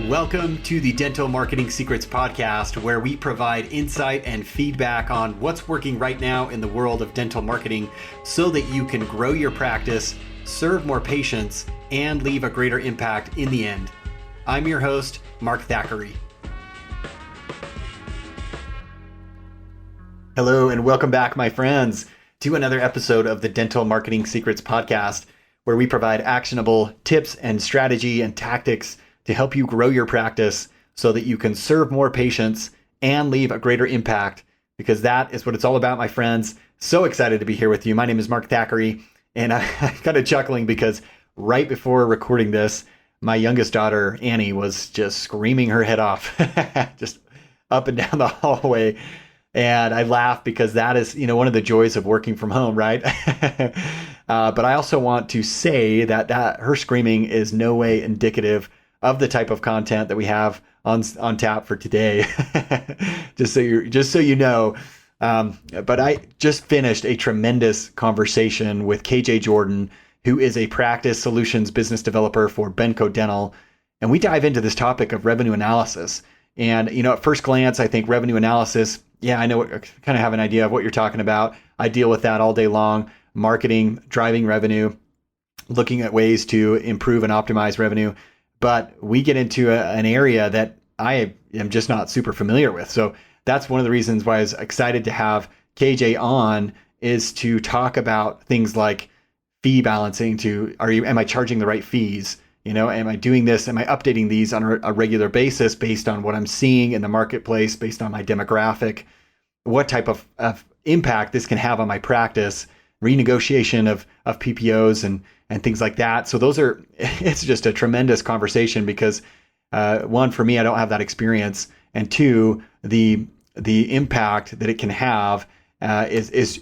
Welcome to the Dental Marketing Secrets Podcast, where we provide insight and feedback on what's working right now in the world of dental marketing so that you can grow your practice, serve more patients, and leave a greater impact in the end. I'm your host, Mark Thackeray. Hello, and welcome back, my friends, to another episode of the Dental Marketing Secrets Podcast, where we provide actionable tips and strategy and tactics to help you grow your practice so that you can serve more patients and leave a greater impact, because that is what it's all about, my friends. So excited to be here with you. My name is Mark Thackeray, and I'm kind of chuckling because right before recording this, my youngest daughter, Annie, was just screaming her head off, just up and down the hallway. And I laugh because that is, one of the joys of working from home, right? But I also want to say that her screaming is no way indicative of the type of content that we have on tap for today. just so you know. But I just finished a tremendous conversation with KJ Jordan, who is a practice solutions business developer for Benco Dental. And we dive into this topic of revenue analysis. And, at first glance, I think revenue analysis, I know, I kind of have an idea of what you're talking about. I deal with that all day long. Marketing, driving revenue, looking at ways to improve and optimize revenue. But we get into an area that I am just not super familiar with. So that's one of the reasons why I was excited to have KJ on, is to talk about things like fee balancing. Am I charging the right fees? Am I doing this? Am I updating these on a regular basis based on what I'm seeing in the marketplace, based on my demographic? What type of impact this can have on my practice, renegotiation of PPOs and things like that. So it's just a tremendous conversation because one, for me, I don't have that experience. And two, the impact that it can have is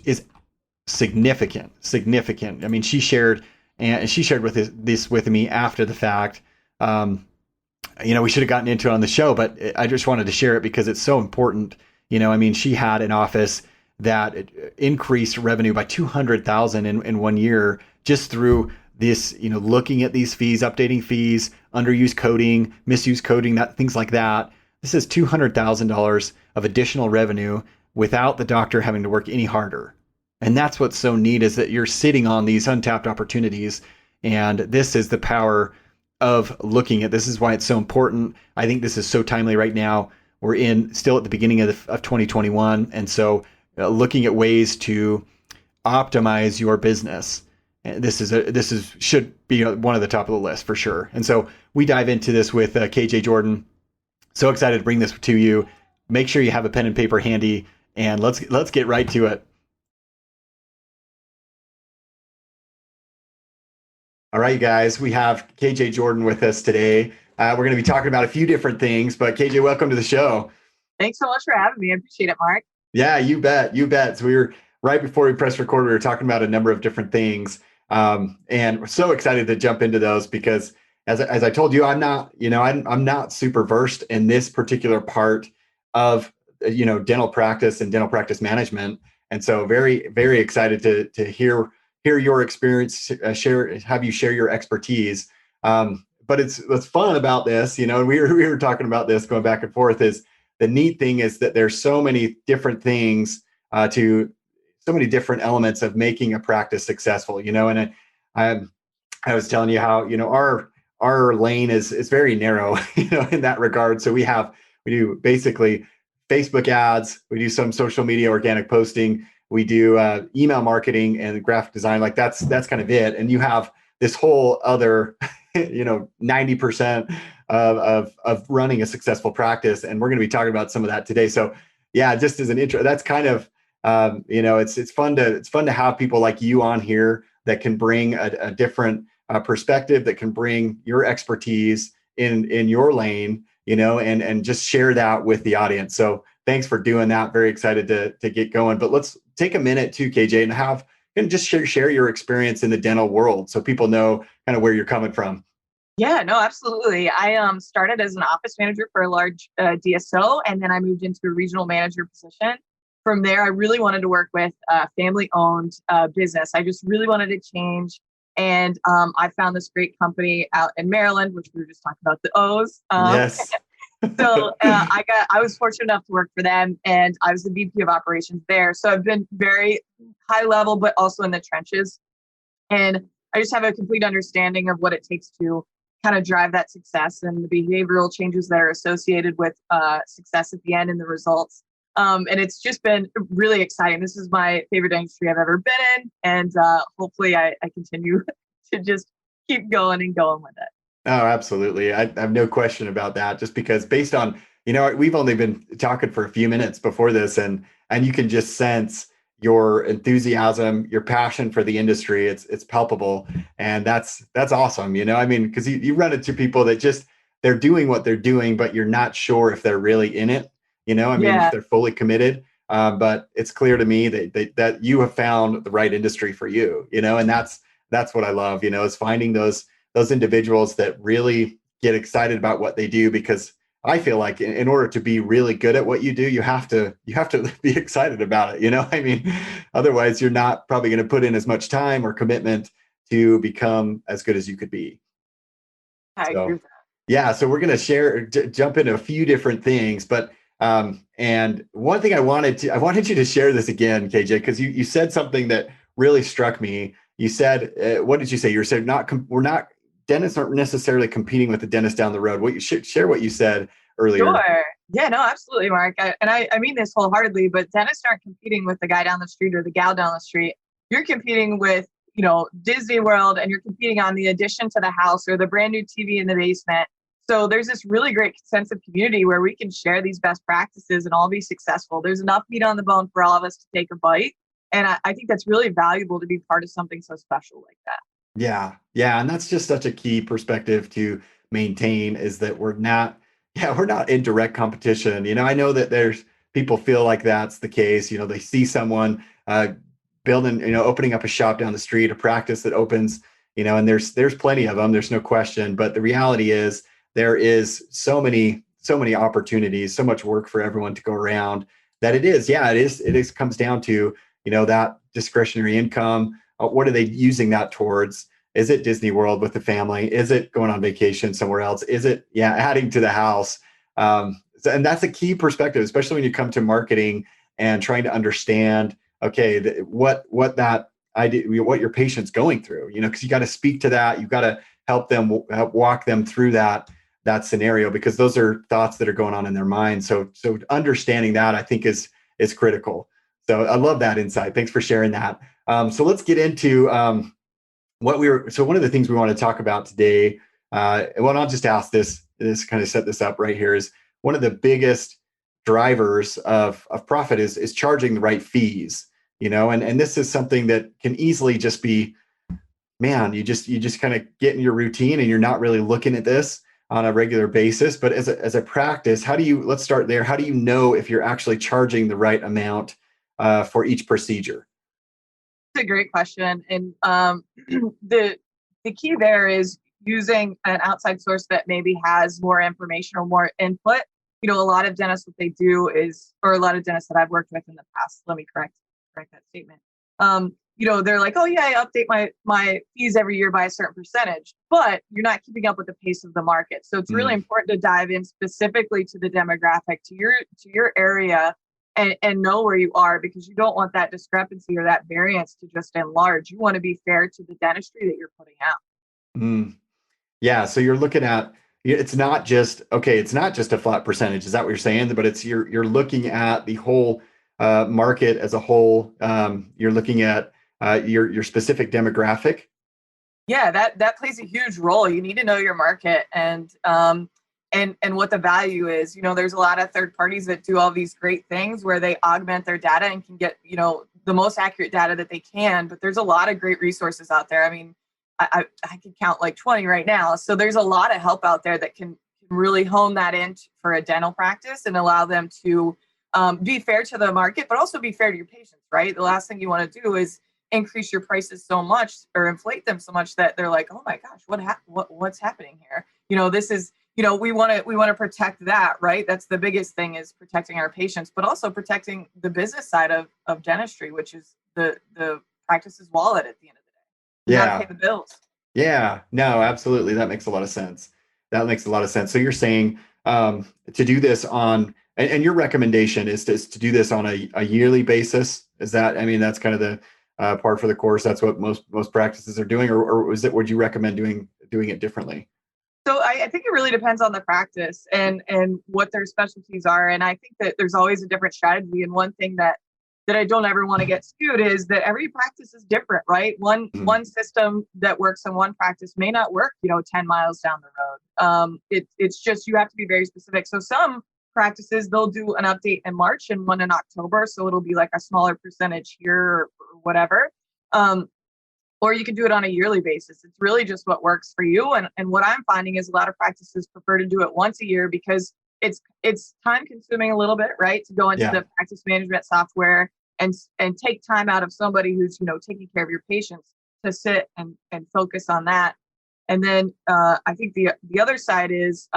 significant. I mean, she shared with me after the fact. We should have gotten into it on the show, but I just wanted to share it because it's so important. She had an office that increased revenue by $200,000 in 1 year just through this, looking at these fees, updating fees, underused coding, misused coding, things like that. This is $200,000 of additional revenue without the doctor having to work any harder. And that's what's so neat, is that you're sitting on these untapped opportunities. And this is the power of looking at this. Is why it's so important. I think this is so timely right now. We're still at the beginning of 2021. And so looking at ways to optimize your business. Should be one of the top of the list for sure. And so we dive into this with KJ Jordan. So excited to bring this to you. Make sure you have a pen and paper handy, and let's get right to it. All right, you guys, we have KJ Jordan with us today. We're going to be talking about a few different things, but KJ, welcome to the show. Thanks so much for having me. I appreciate it, Mark. Yeah, you bet. So we were right before we pressed record, we were talking about a number of different things. And we're so excited to jump into those because as I told you, I'm not super versed in this particular part of, dental practice and dental practice management. And so very, very excited to hear your experience, have you share your expertise. But what's fun about this, and we were talking about this going back and forth, is the neat thing is that there's so many different things to so many different elements of making a practice successful, and I was telling you how, our lane is very narrow, in that regard. So we do basically Facebook ads, we do some social media organic posting, we do email marketing and graphic design. Like that's kind of it. And you have this whole other, 90% of running a successful practice. And we're going to be talking about some of that today. So yeah, just as an intro, that's kind of, it's fun to have people like you on here that can bring a different perspective, that can bring your expertise in your lane, and just share that with the audience. So thanks for doing that. Very excited to get going. But let's take a minute too, KJ, and just share your experience in the dental world so people know kind of where you're coming from. Yeah, no, absolutely. I started as an office manager for a large DSO, and then I moved into a regional manager position. From there, I really wanted to work with a family-owned business. I just really wanted to change And I found this great company out in Maryland, which we were just talking about the O's. Yes. So I was fortunate enough to work for them, and I was the VP of operations there. So I've been very high level, but also in the trenches. And I just have a complete understanding of what it takes to kind of drive that success and the behavioral changes that are associated with success at the end and the results. And it's just been really exciting. This is my favorite industry I've ever been in. And hopefully I continue to just keep going and going with it. Oh, absolutely. I have no question about that. Just because based on, we've only been talking for a few minutes before this, and you can just sense your enthusiasm, your passion for the industry. It's palpable, and that's awesome. I mean, because you run into people that just they're doing what they're doing, but you're not sure if they're really in it. I mean, if they're fully committed. But it's clear to me that you have found the right industry for you. And that's what I love. Is finding those individuals that really get excited about what they do, because I feel like in order to be really good at what you do, you have to be excited about it. I mean, otherwise you're not probably going to put in as much time or commitment to become as good as you could be. I agree with that. Yeah, so we're going to jump into a few different things, but and one thing I wanted you to share this again, KJ, because you said something that really struck me. You said, what did you say? You said dentists aren't necessarily competing with the dentist down the road. What you should share what you said earlier. Sure. Yeah, no, absolutely, Mark. I mean this wholeheartedly, but dentists aren't competing with the guy down the street or the gal down the street. You're competing with, Disney World, and you're competing on the addition to the house or the brand new TV in the basement. So there's this really great sense of community where we can share these best practices and all be successful. There's enough meat on the bone for all of us to take a bite. And I think that's really valuable to be part of something so special like that. Yeah. Yeah. And that's just such a key perspective to maintain, is that we're not in direct competition. I know that there's people feel like that's the case. They see someone building, opening up a shop down the street, a practice that opens, and there's plenty of them. There's no question. But the reality is there is so many opportunities, so much work for everyone to go around, that it is comes down to, that discretionary income. What are they using that towards? Is it Disney World with the family? Is it going on vacation somewhere else? Is it, adding to the house? And that's a key perspective, especially when you come to marketing and trying to understand, okay, what your patient's going through, because you got to speak to that. You've got to help walk them through that scenario, because those are thoughts that are going on in their mind. So understanding that, I think, is critical. So I love that insight. Thanks for sharing that. So let's get into one of the things we want to talk about today. I'll just ask this kind of set this up right here, is one of the biggest drivers of profit is charging the right fees, and this is something that can easily just be, man, you just kind of get in your routine and you're not really looking at this on a regular basis. But as a practice, let's start there. How do you know if you're actually charging the right amount for each procedure? It's a great question. And the key there is using an outside source that maybe has more information or more input. A lot of dentists, what they do is, or a lot of dentists that I've worked with in the past, let me correct that statement. They're like, oh yeah, I update my fees every year by a certain percentage, but you're not keeping up with the pace of the market. So it's really important to dive in specifically to the demographic, to your area, and know where you are, because you don't want that discrepancy or that variance to just enlarge. You want to be fair to the dentistry that you're putting out. Yeah. So you're looking at, it's not just a flat percentage. Is that what you're saying? But you're looking at the whole market as a whole. You're looking at your specific demographic. Yeah, that plays a huge role. You need to know your market and what the value is. There's a lot of third parties that do all these great things where they augment their data and can get, the most accurate data that they can. But there's a lot of great resources out there. I mean, I could count like 20 right now. So there's a lot of help out there that can really hone that in for a dental practice and allow them to be fair to the market, but also be fair to your patients, right? The last thing you want to do is increase your prices so much or inflate them so much that they're like, oh my gosh, what's happening here? This is, we want to protect that, right? That's the biggest thing, is protecting our patients, but also protecting the business side of dentistry, which is the practice's wallet at the end of the day. You got to pay Yeah. the bills. Yeah. No, absolutely. That makes a lot of sense. That makes a lot of sense. So you're saying to do this on, and your recommendation is to do this on a yearly basis. Is that, I mean, that's kind of the par for the course. That's what most practices are doing, or would you recommend doing it differently? So I think it really depends on the practice and what their specialties are. And I think that there's always a different strategy. And one thing that I don't ever want to get skewed is that every practice is different, right? One system that works in one practice may not work, 10 miles down the road. It's just you have to be very specific. So some practices they'll do an update in March and one in October, so it'll be like a smaller percentage here or whatever. Or you can do it on a yearly basis. It's really just what works for you. And what I'm finding is a lot of practices prefer to do it once a year because it's time consuming a little bit, right? To go into the practice management software and take time out of somebody who's, taking care of your patients to sit and focus on that. And then I think the other side is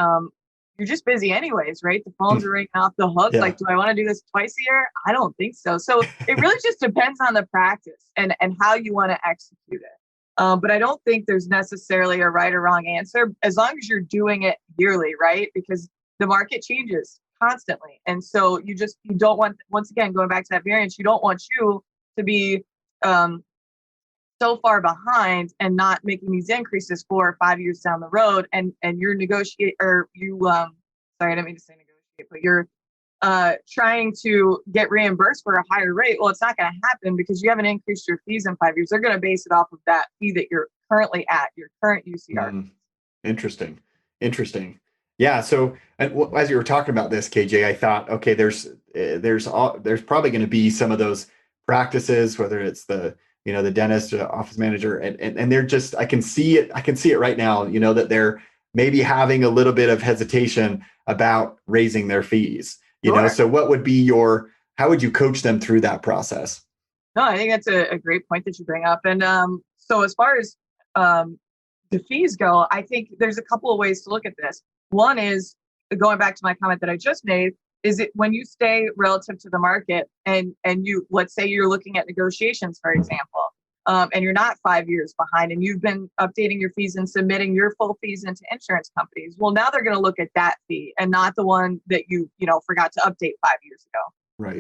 you're just busy anyways, right? The phones are ringing off the hook. Yeah. Like, do I want to do this twice a year? I don't think so. So it really just depends on the practice and how you want to execute it. But I don't think there's necessarily a right or wrong answer as long as you're doing it yearly, right? Because the market changes constantly. And so you don't want, once again, going back to that variance, you don't want you to be so far behind and not making these increases 4 or 5 years down the road, and you're sorry, I didn't mean to say negotiate, but you're trying to get reimbursed for a higher rate. Well, it's not going to happen because you haven't increased your fees in 5 years. They're going to base it off of that fee that you're currently at, your current UCR. Interesting. Yeah. So as you were talking about this, KJ, I thought, okay, there's probably going to be some of those practices, whether it's the dentist or office manager, and they're just, I can see it right now, that they're maybe having a little bit of hesitation about raising their fees, Sure. So what would be how would you coach them through that process? No, I think that's a great point that you bring up. And so as far as the fees go, I think there's a couple of ways to look at this. One is, going back to my comment that I just made, is it when you stay relative to the market and you, let's say you're looking at negotiations, for example, and you're not 5 years behind and you've been updating your fees and submitting your full fees into insurance companies. Well, now they're going to look at that fee and not the one that you forgot to update 5 years ago. Right.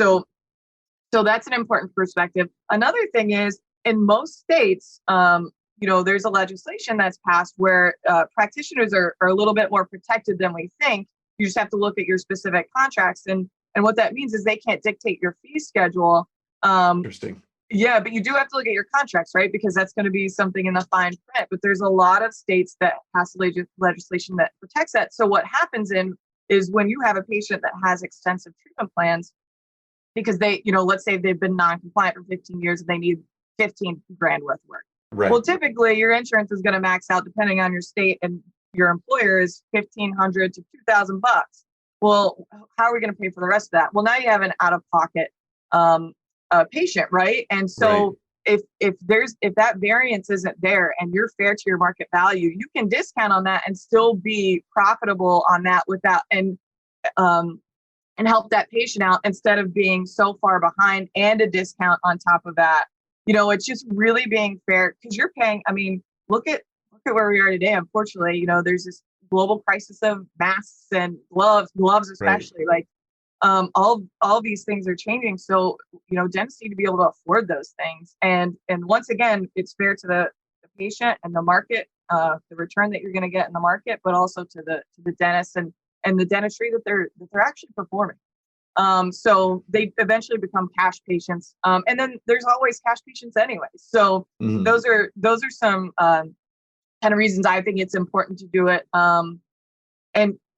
So that's an important perspective. Another thing is, in most states, there's a legislation that's passed where practitioners are a little bit more protected than we think. You just have to look at your specific contracts. And what that means is they can't dictate your fee schedule. Interesting. Yeah, but you do have to look at your contracts, right? Because that's going to be something in the fine print. But there's a lot of states that pass legislation that protects that. So what happens is when you have a patient that has extensive treatment plans, because they, let's say they've been non-compliant for 15 years and they need 15 grand worth of work. Right. Well, typically your insurance is going to max out, depending on your state and your employer, is $1,500 to $2,000. Well, how are we going to pay for the rest of that? Well, now you have an out-of-pocket patient, right? And so if that variance isn't there and you're fair to your market value, you can discount on that and still be profitable on that without and help that patient out instead of being so far behind and a discount on top of that. It's just really being fair because you're paying. I mean, look at where we are today. Unfortunately, there's this global crisis of masks and gloves especially. Right. Like all these things are changing. So, dentists need to be able to afford those things. And once again, it's fair to the patient and the market, the return that you're going to get in the market, but also to the dentist and the dentistry that they're actually performing. So they eventually become cash patients. And then there's always cash patients anyway. So those are some kind of reasons I think it's important to do it.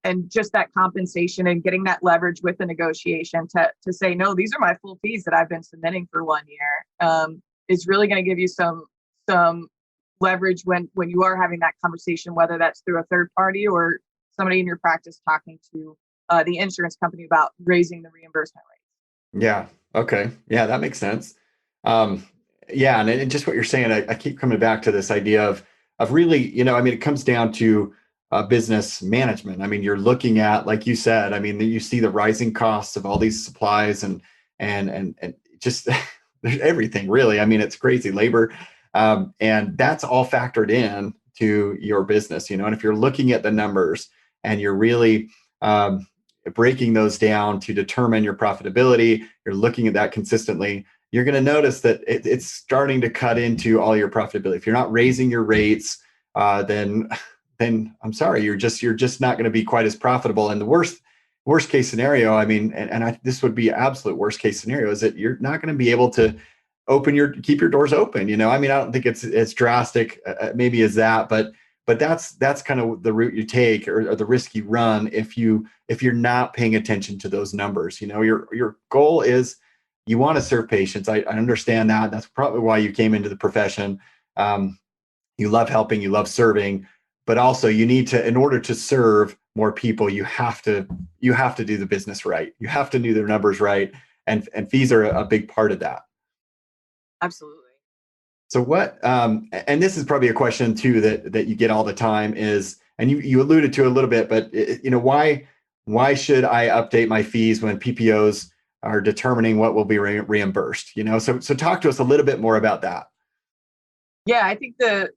And just that compensation and getting that leverage with the negotiation to say, no, these are my full fees that I've been submitting for 1 year, is really going to give you some leverage when you are having that conversation, whether that's through a third party or somebody in your practice talking to the insurance company about raising the reimbursement rates. Yeah. Okay. Yeah, that makes sense. Yeah. And just what you're saying, I keep coming back to this idea of really, it comes down to business management. I mean, you're looking at, like you said, you see the rising costs of all these supplies and just everything really. It's crazy. Labor, And that's all factored in to your business, and if you're looking at the numbers and you're really breaking those down to determine your profitability, you're looking at that consistently, you're going to notice that it's starting to cut into all your profitability. If you're not raising your rates, then I'm sorry, you're just not going to be quite as profitable. And the worst case scenario, I mean, this would be absolute worst case scenario, is that you're not going to be able to keep your doors open. I mean, I don't think it's as drastic maybe as that, but that's kind of the route you take, or the risk you run if you're not paying attention to those numbers. Your goal is, you want to serve patients. I understand that. That's probably why you came into the profession. You love helping, you love serving, but also you need to, in order to serve more people, you have to do the business right. You have to do their numbers right, and fees are a big part of that. Absolutely. So what, and this is probably a question too that you get all the time is, and you alluded to a little bit, but why should I update my fees when PPOs are determining what will be reimbursed? So talk to us a little bit more about that. Yeah, I think the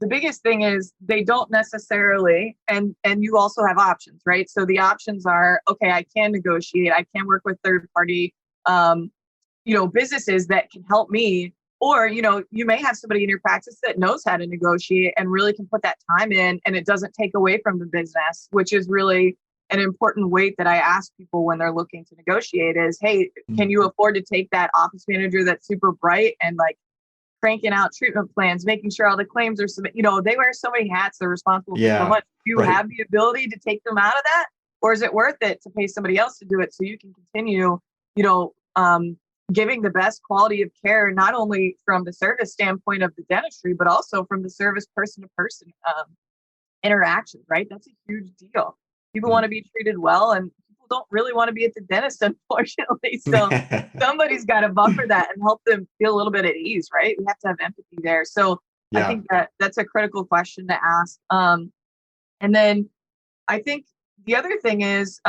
biggest thing is they don't necessarily, and you also have options, right? So the options are, okay, I can negotiate, I can work with third party, businesses that can help me. Or, you may have somebody in your practice that knows how to negotiate and really can put that time in, and it doesn't take away from the business, which is really an important weight that I ask people when they're looking to negotiate is, hey, can you afford to take that office manager that's super bright and like cranking out treatment plans, making sure all the claims are submitted? They wear so many hats, they're responsible for so much. Do you have the ability to take them out of that? Or is it worth it to pay somebody else to do it so you can continue, giving the best quality of care, not only from the service standpoint of the dentistry, but also from the service person to person interactions, right? That's a huge deal. People want to be treated well, and people don't really want to be at the dentist, unfortunately. So somebody's got to buffer that and help them feel a little bit at ease, right? We have to have empathy there. So I think that's a critical question to ask. And then I think the other thing is,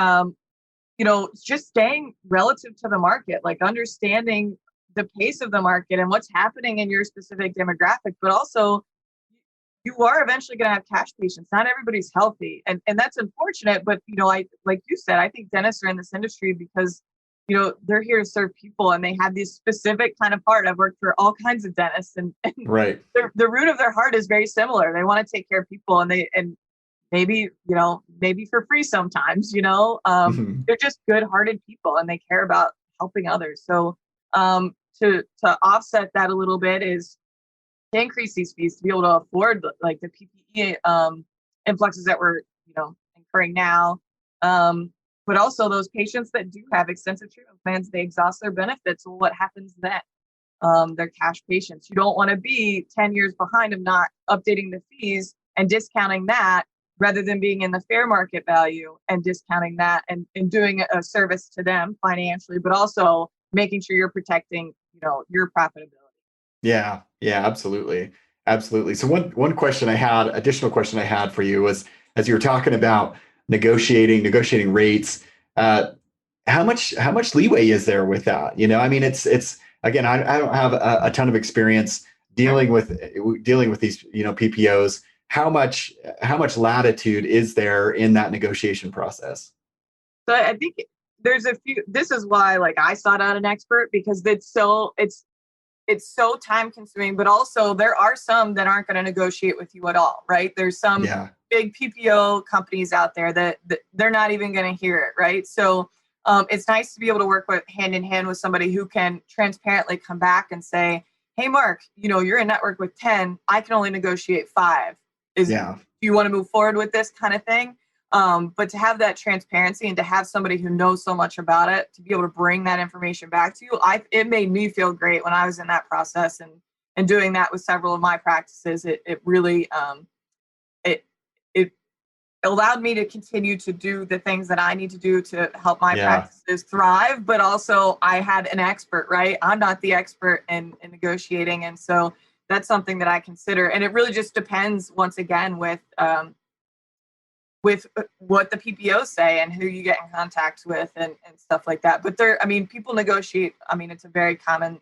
just staying relative to the market, like understanding the pace of the market and what's happening in your specific demographic, but also you are eventually going to have cash patients. Not everybody's healthy. And that's unfortunate. But, like you said, I think dentists are in this industry because, they're here to serve people, and they have this specific kind of heart. I've worked for all kinds of dentists, and right. The root of their heart is very similar. They want to take care of people, and maybe for free sometimes, they're just good-hearted people, and they care about helping others. So to offset that a little bit is to increase these fees to be able to afford like the PPE influxes that we're incurring now, but also those patients that do have extensive treatment plans, they exhaust their benefits. Well, what happens then? They're cash patients. You don't want to be 10 years behind of not updating the fees and discounting that, rather than being in the fair market value and discounting that and doing a service to them financially, but also making sure you're protecting, your profitability. Yeah, absolutely. Absolutely. So one additional question I had for you was, as you were talking about negotiating rates, how much leeway is there with that? I mean, it's again, I don't have a ton of experience dealing with these, PPOs. How much latitude is there in that negotiation process? So I think there's a few. This is why, like, I sought out an expert, because it's so time consuming, but also there are some that aren't going to negotiate with you at all, right? There's some big PPO companies out there that they're not even going to hear it, right? So it's nice to be able to work with hand in hand with somebody who can transparently come back and say, hey, Mark, you're in network with 10, I can only negotiate 5. Do you want to move forward with this kind of thing? But to have that transparency and to have somebody who knows so much about it to be able to bring that information back to you, it made me feel great when I was in that process and doing that with several of my practices. It really it allowed me to continue to do the things that I need to do to help my practices thrive. But also I had an expert, right? I'm not the expert in negotiating, and so that's something that I consider. And it really just depends, once again, with what the PPOs say and who you get in contact with and stuff like that. But people negotiate. I mean, it's a very common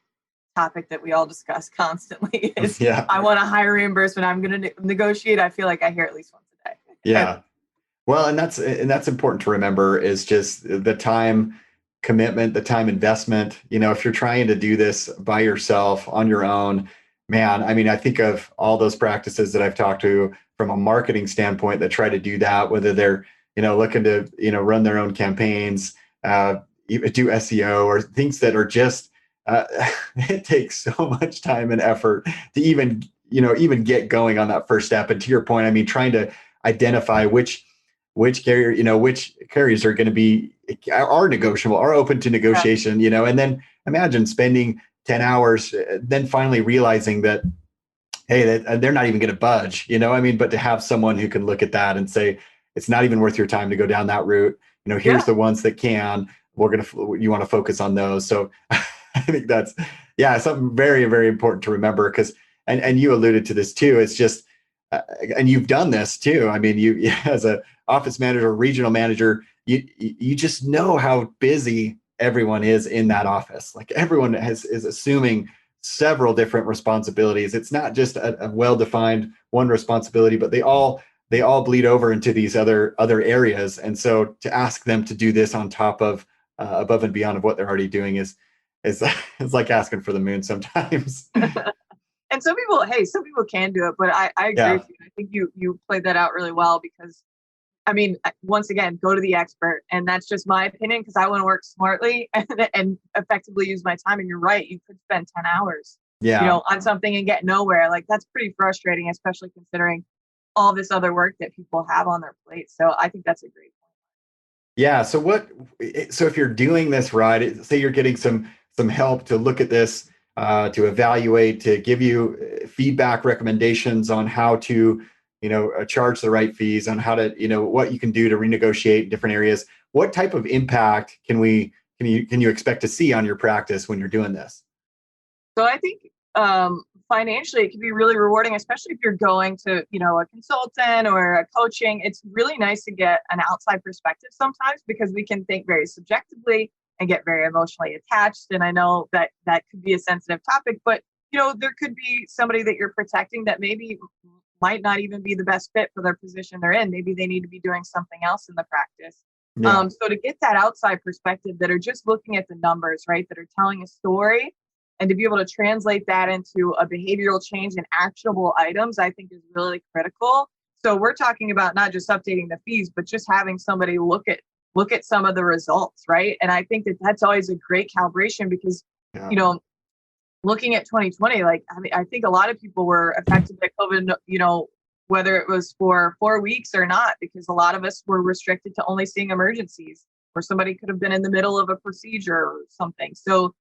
topic that we all discuss constantly is Yeah. I want a higher reimbursement. I'm going to negotiate. I feel like I hear at least once a day. Yeah. Well, and that's important to remember is just the time commitment, the time investment. If you're trying to do this by yourself on your own, man, I mean, I think of all those practices that I've talked to from a marketing standpoint that try to do that, whether they're, looking to, run their own campaigns, even do SEO or things that are just, it takes so much time and effort to even get going on that first step. And to your point, I mean, trying to identify which which carriers are going to be are negotiable, are open to negotiation, and then imagine spending 10 hours, then finally realizing that, hey, they're not even going to budge, I mean, but to have someone who can look at that and say, it's not even worth your time to go down that route. Here's the ones that can, you want to focus on those. So I think that's, something very, very important to remember because, and you alluded to this too. It's just, and you've done this too. I mean, you as a office manager, regional manager, you just know how busy everyone is in that office. Like everyone is assuming several different responsibilities. It's not just a well-defined one responsibility, but they all bleed over into these other areas. And so to ask them to do this on top of above and beyond of what they're already doing is it's like asking for the moon sometimes. And some people can do it, but I agree with you. I think you played that out really well because, I mean, once again, go to the expert. And that's just my opinion because I want to work smartly and effectively use my time. And you're right. You could spend 10 hours, on something and get nowhere. Like that's pretty frustrating, especially considering all this other work that people have on their plate. So I think that's a great point. Yeah. So if you're doing this right, say you're getting some help to look at this, to evaluate, to give you feedback recommendations on how to, charge the right fees, on how to, what you can do to renegotiate different areas. What type of impact can you expect to see on your practice when you're doing this? So I think financially it can be really rewarding, especially if you're going to, a consultant or a coaching. It's really nice to get an outside perspective sometimes because we can think very subjectively and get very emotionally attached. And I know that could be a sensitive topic, but there could be somebody that you're protecting that maybe might not even be the best fit for their position they're in. Maybe they need to be doing something else in the practice. Yeah. So to get that outside perspective that are just looking at the numbers, right, that are telling a story, and to be able to translate that into a behavioral change and actionable items, I think is really critical. So we're talking about not just updating the fees, but just having somebody look at some of the results, right? And I think that's always a great calibration because, looking at 2020, like, I mean, I think a lot of people were affected by COVID, whether it was for 4 weeks or not, because a lot of us were restricted to only seeing emergencies or somebody could have been in the middle of a procedure or something. So,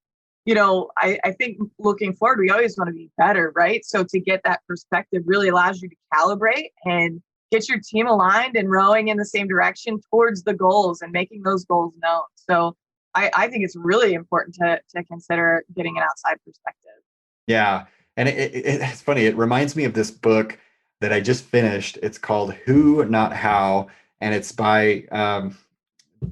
I think looking forward, we always want to be better, right? So to get that perspective really allows you to calibrate and get your team aligned and rowing in the same direction towards the goals and making those goals known. So I think it's really important to consider getting an outside perspective. Yeah. And it's funny. It reminds me of this book that I just finished. It's called Who, Not How. And it's by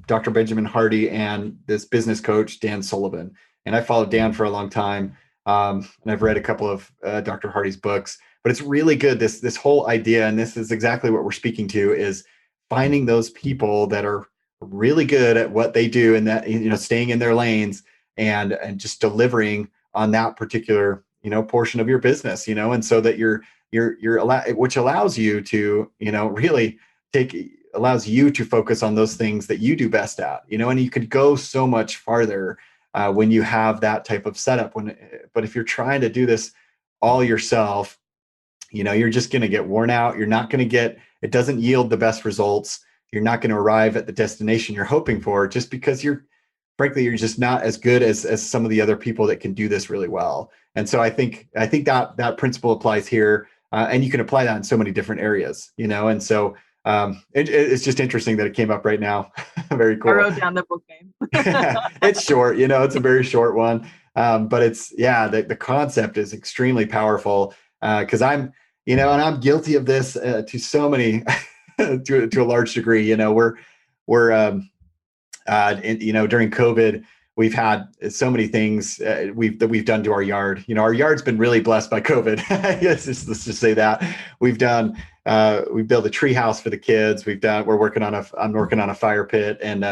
Dr. Benjamin Hardy and this business coach, Dan Sullivan. And I followed Dan for a long time. And I've read a couple of Dr. Hardy's books, but it's really good. This whole idea, and this is exactly what we're speaking to, is finding those people that are really good at what they do and that, staying in their lanes and just delivering on that particular, portion of your business, and so that you're which allows you to, really allows you to focus on those things that you do best at, and you could go so much farther when you have that type of setup. But if you're trying to do this all yourself, you're just going to get worn out. You're not going to it doesn't yield the best results. You're not going to arrive at the destination you're hoping for just because you're just not as good as some of the other people that can do this really well. And so I think that principle applies here, and you can apply that in so many different areas, and so it's just interesting that it came up right now. Very cool. I wrote down the book name. It's short, it's a very short one. But it's, the concept is extremely powerful because I'm, and I'm guilty of this to so many, to a large degree. We're during COVID, we've had so many things that we've done to our yard. Our yard's been really blessed by COVID. Let's just say that we've done. We built a tree house for the kids. I'm working on a fire pit and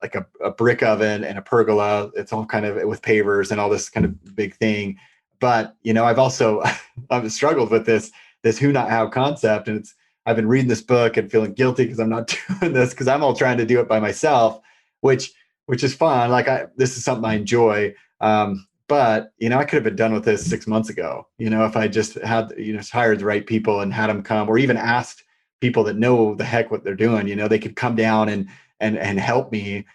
like a brick oven and a pergola. It's all kind of with pavers and all this kind of big thing. But I've struggled with this who not how concept, and I've been reading this book and feeling guilty because I'm not doing this because I'm all trying to do it by myself, which is fun. This is something I enjoy. But I could have been done with this 6 months ago. If I just had hired the right people and had them come, or even asked people that know the heck what they're doing. They could come down and help me.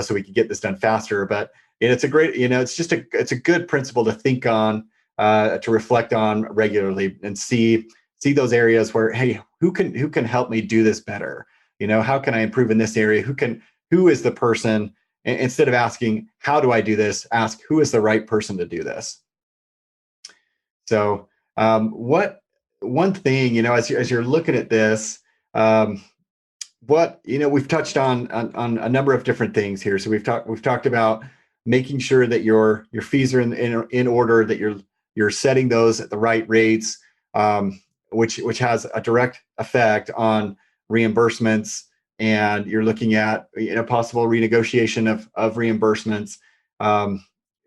So we could get this done faster. But it's a great. It's a good principle to think on, to reflect on regularly, and see those areas where, hey, who can help me do this better? How can I improve in this area? Who is the person? Instead of asking, how do I do this? Ask, who is the right person to do this? So one thing, as you're looking at this, we've touched on a number of different things here. So we've talked about making sure that your fees are in order, that you're setting those at the right rates, which has a direct effect on reimbursements. And you're looking at possible renegotiation of reimbursements,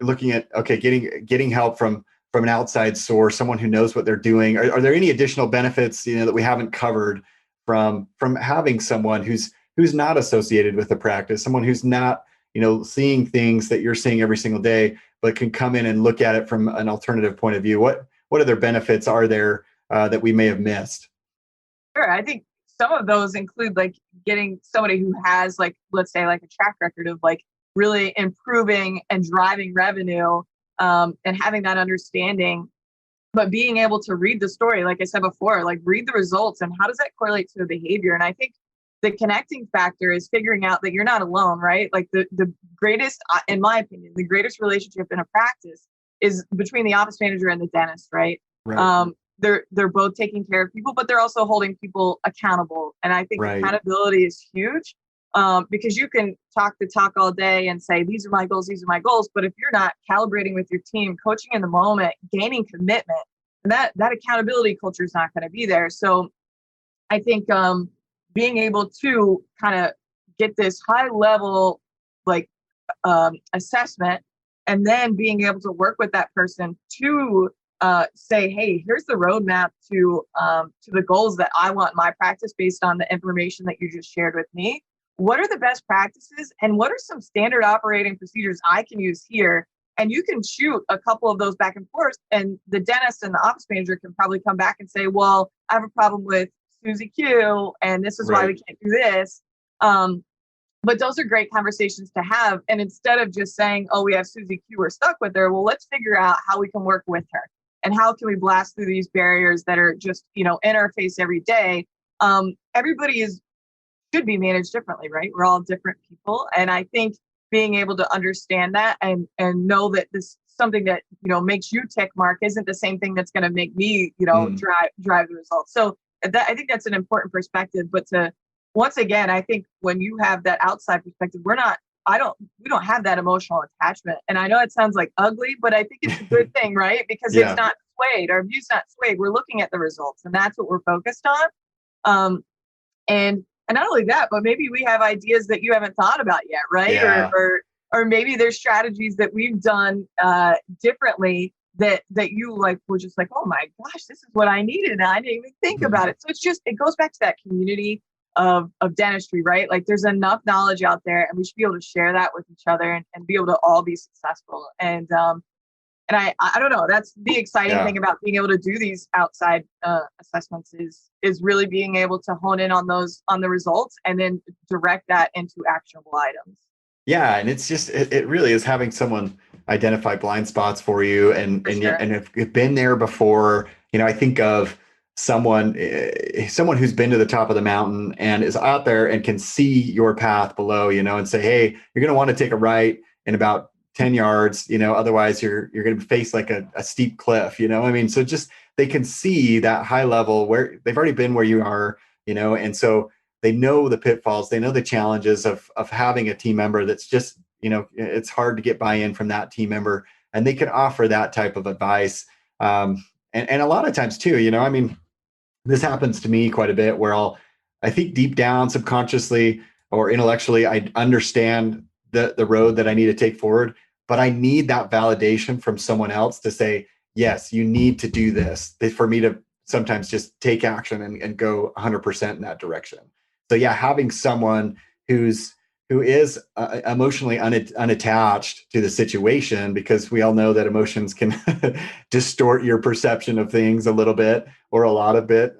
looking at getting help from an outside source, someone who knows what they're doing. Are there any additional benefits that we haven't covered from having someone who's not associated with the practice, someone who's not seeing things that you're seeing every single day, but can come in and look at it from an alternative point of view? What other benefits are there that we may have missed? Sure, I think some of those include getting somebody who has let's say a track record of really improving and driving revenue, and having that understanding, but being able to read the story, like I said before, read the results and how does that correlate to the behavior. And I think the connecting factor is figuring out that you're not alone, right? The greatest, in my opinion, the greatest relationship in a practice is between the office manager and the dentist, right? Right. They're both taking care of people, but they're also holding people accountable. And I think accountability is huge, because you can talk the talk all day and say, these are my goals. But if you're not calibrating with your team, coaching in the moment, gaining commitment, and that accountability culture is not going to be there. So I think being able to kind of get this high level assessment, and then being able to work with that person to say, hey, here's the roadmap to the goals that I want in my practice based on the information that you just shared with me. What are the best practices and what are some standard operating procedures I can use here? And you can shoot a couple of those back and forth, and the dentist and the office manager can probably come back and say, well, I have a problem with Susie Q, and this is why we can't do this. But those are great conversations to have. And instead of just saying, oh, we have Susie Q, we're stuck with her, well, let's figure out how we can work with her. And how can we blast through these barriers that are just, in our face every day? Everybody should be managed differently, right? We're all different people. And I think being able to understand that and know that this something that, makes you tick, Mark, isn't the same thing that's going to make me, drive the results. So I think that's an important perspective. But once again, I think when you have that outside perspective, we don't have that emotional attachment. And I know it sounds ugly, but I think it's a good thing, right? Because it's not swayed, our view's not swayed. We're looking at the results, and that's what we're focused on. And not only that, but maybe we have ideas that you haven't thought about yet, right? Yeah. Or maybe there's strategies that we've done differently that you were just oh my gosh, this is what I needed, and I didn't even think about it. So it goes back to that community of dentistry, right? There's enough knowledge out there, and we should be able to share that with each other and be able to all be successful. And I don't know, that's the exciting thing about being able to do these outside assessments is really being able to hone in on the results and then direct that into actionable items. Yeah, and it's just it really is having someone identify blind spots for you, and if you've been there before. I think of someone who's been to the top of the mountain and is out there and can see your path below, and say, hey, you're going to want to take a right in about 10 yards, otherwise you're going to face a steep cliff, so just they can see that high level where they've already been where you are, and so they know the pitfalls, they know the challenges of having a team member that's just it's hard to get buy-in from that team member, and they can offer that type of advice. And a lot of times too, I mean, this happens to me quite a bit where I think deep down, subconsciously or intellectually, I understand the road that I need to take forward, but I need that validation from someone else to say, yes, you need to do this, for me to sometimes just take action and go 100% in that direction. So yeah, having someone who is emotionally unattached to the situation, because we all know that emotions can distort your perception of things a little bit or a lot of it.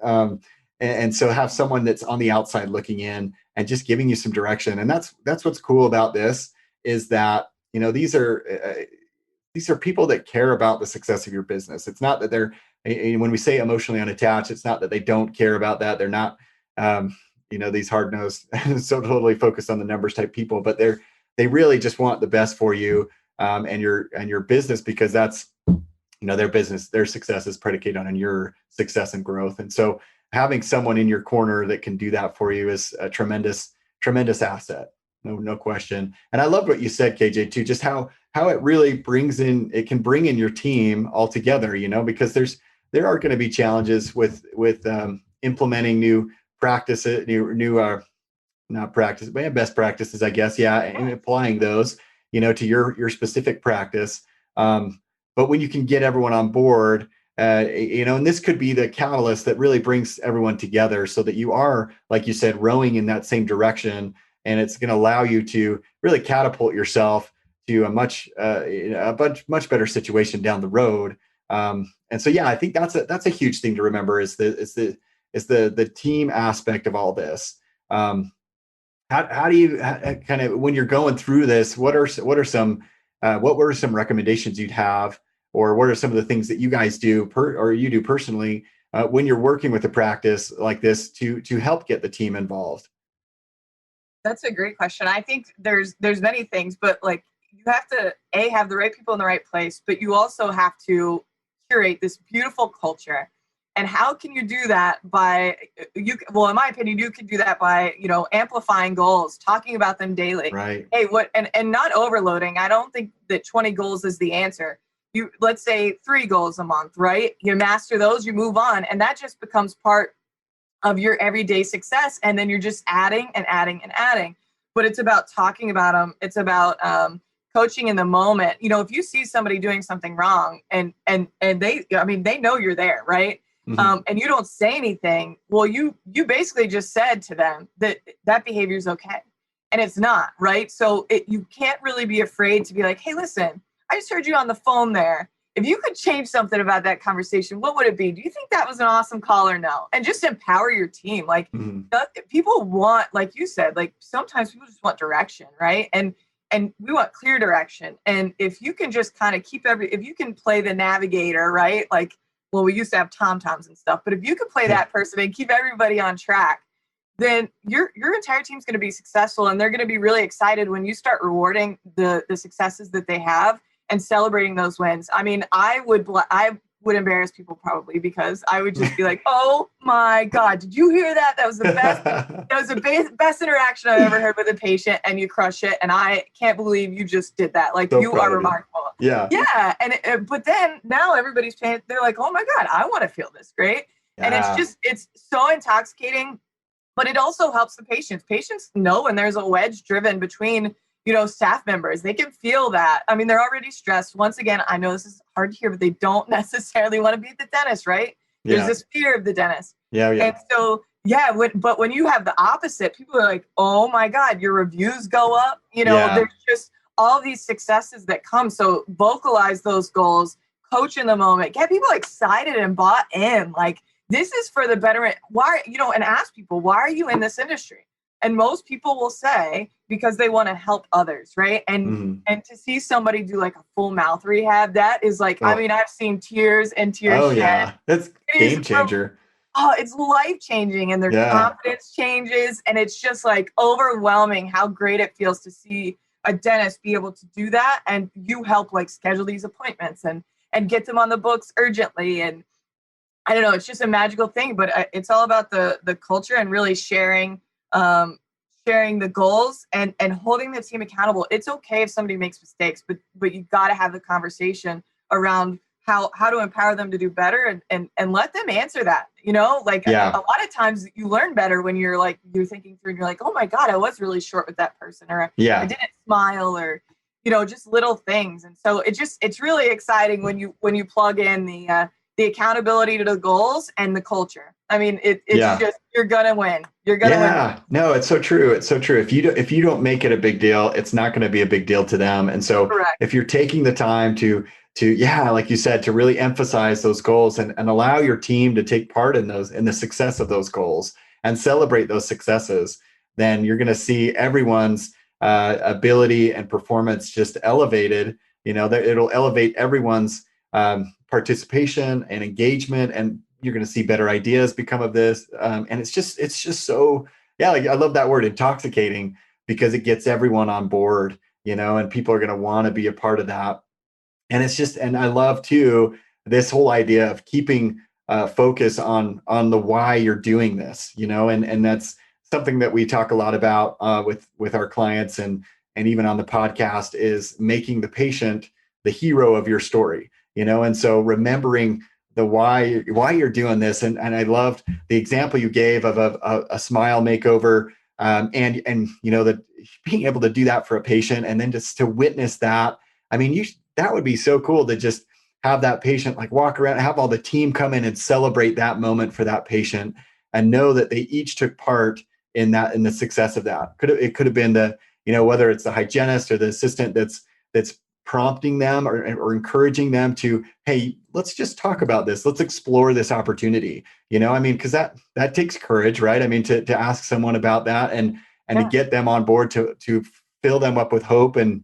And so have someone that's on the outside looking in and just giving you some direction. And that's what's cool about this, is that, these are people that care about the success of your business. It's not that they're, when we say emotionally unattached, it's not that they don't care about that. They're not, these hard-nosed, so totally focused on the numbers type people, but they really just want the best for you, and your business, because that's, their business, their success is predicated on your success and growth. And so having someone in your corner that can do that for you is a tremendous asset. No question. And I love what you said, KJ, too, just how it really can bring in your team all together, because there are going to be challenges with implementing new practices, not practice, but best practices, I guess. Yeah. And applying those, to your specific practice. But when you can get everyone on board, and this could be the catalyst that really brings everyone together, so that you are, like you said, rowing in that same direction, and it's going to allow you to really catapult yourself to a much better situation down the road. And so, yeah, I think that's a huge thing to remember, is the team aspect of all this. How do you kind of, when you're going through this, what were some recommendations you'd have, or what are some of the things that you guys do or you do personally when you're working with a practice like this to help get the team involved? That's a great question. I think there's many things, but like, you have to have the right people in the right place, but you also have to curate this beautiful culture. And how can you do that? In my opinion, you can do that by, amplifying goals, talking about them daily. Right. Hey, and not overloading. I don't think that 20 goals is the answer. Let's say 3 goals a month, right? You master those, you move on, and that just becomes part of your everyday success. And then you're just adding and adding and adding. But it's about talking about them. It's about coaching in the moment. If you see somebody doing something wrong and they know you're there, right? Mm-hmm. And you don't say anything, well, you basically just said to them that behavior is okay, and it's not, right? So you can't really be afraid to be like, hey, listen, I just heard you on the phone there. If you could change something about that conversation, what would it be? Do you think that was an awesome call or no? And just empower your team. Like, people want, like you said, like sometimes people just want direction, right? And we want clear direction. And if you can just kind of if you can play the navigator, right? Like, well, we used to have TomToms and stuff, but if you could play that person and keep everybody on track, then your entire team's going to be successful, and they're going to be really excited when you start rewarding the successes that they have and celebrating those wins. I mean, I would embarrass people probably, because I would just be like, oh my God, did you hear that? That was the best. That was the best interaction I've ever heard with a patient, and you crush it. And I can't believe you just did that. Like, so you are remarkable. Yeah. Yeah. And but then now everybody's paying. They're like, oh my God, I want to feel this great. Yeah. And it's so intoxicating, but it also helps the patients. Patients know when there's a wedge driven between, staff members. They can feel that. I mean, they're already stressed. Once again, I know this is hard to hear, but they don't necessarily want to be at the dentist, right? Yeah. There's this fear of the dentist. Yeah. And so, but when you have the opposite, people are like, oh my God, your reviews go up. There's just all these successes that come. So vocalize those goals, coach in the moment, get people excited and bought in. Like, this is for the betterment. Why, and ask people, why are you in this industry? And most people will say, because they want to help others, right? And to see somebody do like a full mouth rehab, that is like, I mean, I've seen tears and tears. Oh, yeah. That's game changer. It's life changing, and their confidence changes. And it's just like overwhelming how great it feels to see a dentist be able to do that. And you help like schedule these appointments and get them on the books urgently. And I don't know, it's just a magical thing, but it's all about the culture and really sharing sharing the goals and holding the team accountable. It's okay if somebody makes mistakes, but you've got to have the conversation around how to empower them to do better and let them answer that. Like a lot of times you learn better when you're thinking through and you're like, oh my God, I was really short with that person, or I didn't smile, or just little things. And so it's really exciting when you plug in the accountability to the goals and the culture. I mean, it's just, you're gonna win. You're gonna win. Yeah, no, it's so true. It's so true. If you don't make it a big deal, it's not going to be a big deal to them. And so Correct. if you're taking the time to like you said, to really emphasize those goals and allow your team to take part in the success of those goals and celebrate those successes, then you're going to see everyone's ability and performance just elevated. That it'll elevate everyone's participation and engagement, and you're going to see better ideas become of this. And it's just so, like, I love that word, intoxicating, because it gets everyone on board, and people are going to want to be a part of that. And I love too, this whole idea of keeping focus on the why you're doing this, and that's something that we talk a lot about with our clients and even on the podcast, is making the patient the hero of your story, and so remembering the why you're doing this. And I loved the example you gave of a smile makeover, and that being able to do that for a patient, and then just to witness that. I mean, that would be so cool to just have that patient like walk around, have all the team come in and celebrate that moment for that patient, and know that they each took part in the success of that. It could have been whether it's the hygienist or the assistant that's prompting them or encouraging them to, hey, let's just talk about this. Let's explore this opportunity. I mean, because that takes courage, right? I mean, to ask someone about that and to get them on board, to fill them up with hope and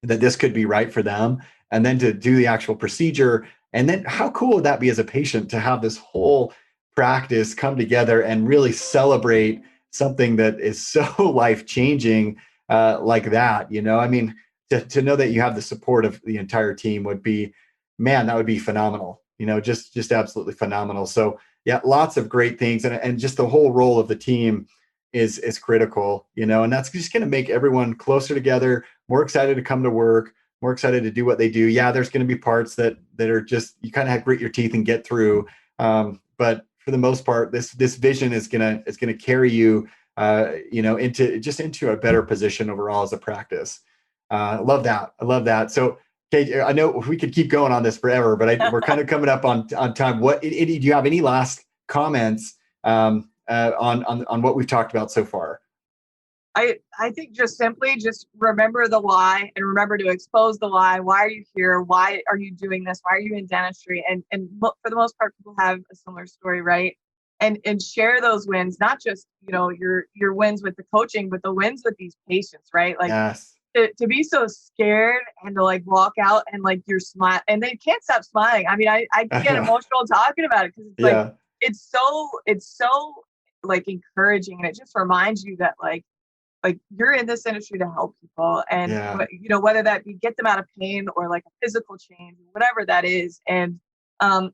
that this could be right for them, and then to do the actual procedure. And then how cool would that be as a patient to have this whole practice come together and really celebrate something that is so life-changing like that? I mean, to know that you have the support of the entire team would be, man, that would be phenomenal. Just absolutely phenomenal. So yeah, lots of great things, and just the whole role of the team is critical, and that's just going to make everyone closer together, more excited to come to work, more excited to do what they do. Yeah, there's going to be parts that are just, you kind of have to grit your teeth and get through. But for the most part, this vision is gonna carry you, into a better position overall as a practice. I love that. So, Kate, I know we could keep going on this forever, but we're kind of coming up on time. Do you have any last comments on what we've talked about so far? I think just simply just remember the why, and remember to expose the why. Why are you here? Why are you doing this? Why are you in dentistry? And for the most part, people have a similar story, right? And share those wins, not just your wins with the coaching, but the wins with these patients, right? Like, yes. To be so scared and to like walk out and like you're smile and they can't stop smiling. I mean, I get emotional talking about it, because it's like it's so like encouraging, and it just reminds you that like you're in this industry to help people, and whether that be get them out of pain or like a physical change, whatever that is. And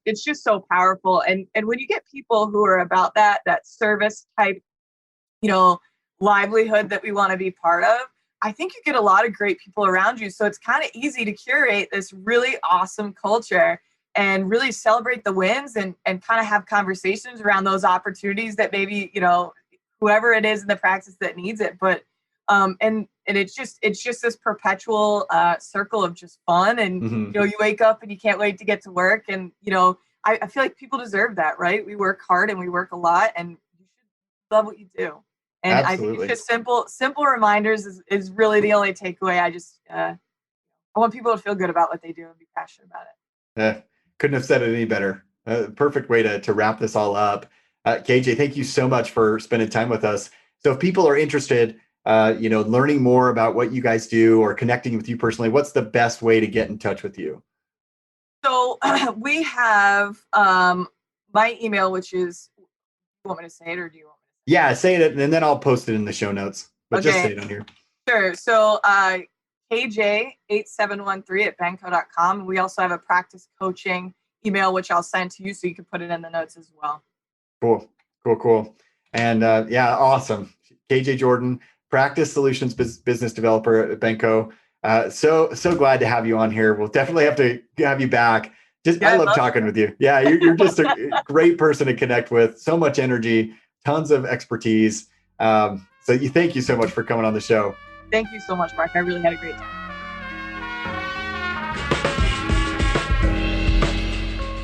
it's just so powerful. And when you get people who are about that service type, livelihood that we want to be part of, I think you get a lot of great people around you. So it's kind of easy to curate this really awesome culture and really celebrate the wins and kind of have conversations around those opportunities that maybe, whoever it is in the practice that needs it. But and it's just this perpetual circle of just fun. And you wake up and you can't wait to get to work. And I feel like people deserve that, right? We work hard and we work a lot, and you should love what you do. And Absolutely. I think it's just simple reminders is really the only takeaway. I want people to feel good about what they do and be passionate about it. Couldn't have said it any better. Perfect way to wrap this all up. KJ, thank you so much for spending time with us. So if people are interested, learning more about what you guys do or connecting with you personally, what's the best way to get in touch with you? So we have my email, which is, you want me to say it or do you want me to say it? Yeah, say it, and then I'll post it in the show notes. But just say it on here. Sure. So KJ8713@benco.com. We also have a practice coaching email, which I'll send to you, so you can put it in the notes as well. Cool. And awesome. KJ Jordan, Practice Solutions Business Developer at Benco. So glad to have you on here. We'll definitely have to have you back. I love talking with you. Yeah, you're just a great person to connect with. So much energy, tons of expertise. Thank you so much for coming on the show. Thank you so much, Mark. I really had a great time.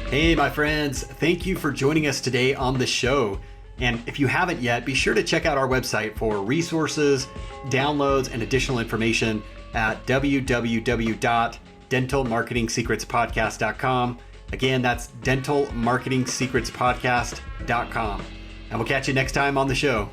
Hey, my friends. Thank you for joining us today on the show. And if you haven't yet, be sure to check out our website for resources, downloads, and additional information at www.dentalmarketingsecretspodcast.com. Again, that's dentalmarketingsecretspodcast.com. And we'll catch you next time on the show.